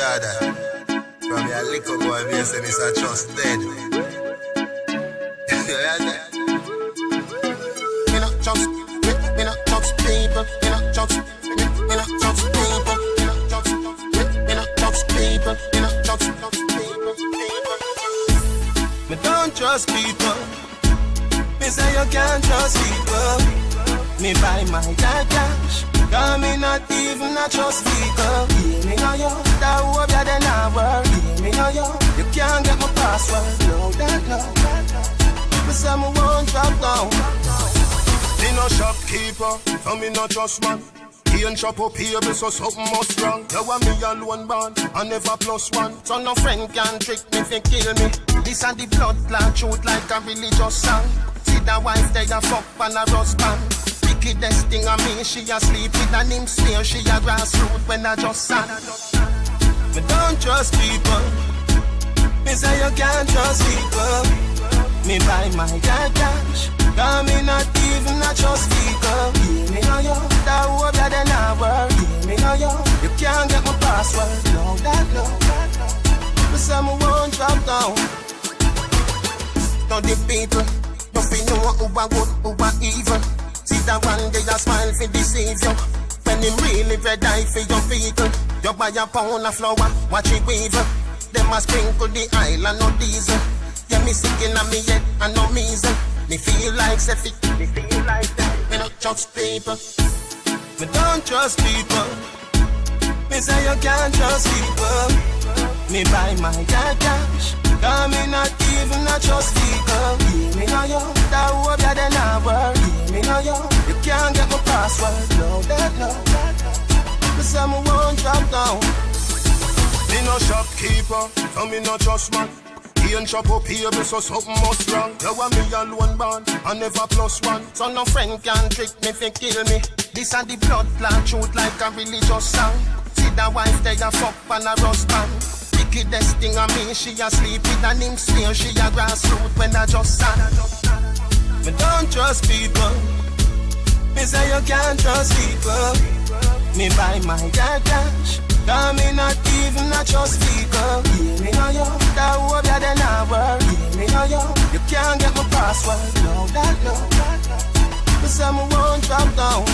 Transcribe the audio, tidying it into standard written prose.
Dada. From your liquor boy, me say Mr. Trust dead. Me not trust, me not trust people. Me not trust, me not trust people. Me not trust, me not trust people. Me not trust people. Me don't trust people. Me say you can't trust people. Me buy my dad cash. Cause me not even a trust people. Yeah, me know you, that hope you then I work. Yeah, me know you can't get my password. No, that no. Me say me won't drop down. Me no shopkeeper, so me no trust man. He ain't shop up here, so something must wrong. You want me alone band, I never plus one. So no friend can trick me, fi kill me. This and the blood clot truth like a religious song. See the wife they a fuck and a husband. Wickedest thing I mean, she a sleep with an him smear. She a grassroot when I just sang. Me don't trust people. Me say you can't trust people. Me buy my dad cash. Cause me not even a trust people. Yeah, me know you, that hope you then I work. Yeah, me know you can't get my password. No, that no. Me say me won't drop down. Now the people, don't be know who are good, who are evil. See that one day a smile for deceive you. When him really red eye for your vehicle. You buy a pound of flour, watch it weaver. Them a sprinkle the island no diesel. Yeah, me sick in me head and no measle. Me feel like Seffi, me feel like that. Me not trust people. Me don't trust people. Me say you can't trust people. Me buy my dad cash. Cause me not even a trust people. Yeah, me know you, that hope you then I work. Yeah, me know you can't get my password. No, that no. Me say me won't drop down. Me no shopkeeper, so me no trust man. He ain't shop up here, so something must wrong. You want me alone band, I never plus one. So no friend can trick me, fi kill me. This and the blood clot truth like a religious song. See the wife they a fuck and a husband. Wickedest thing I mean, she a sleep with an him smear. She a grassroot when I just sang. Me don't trust people. Me say you can't trust people. Me buy my dad cash. Cause me not even a trust people. Yeah, me know you, that hope you then I work. Yeah, me know you can't get my password. No, that no. Me say me won't drop down.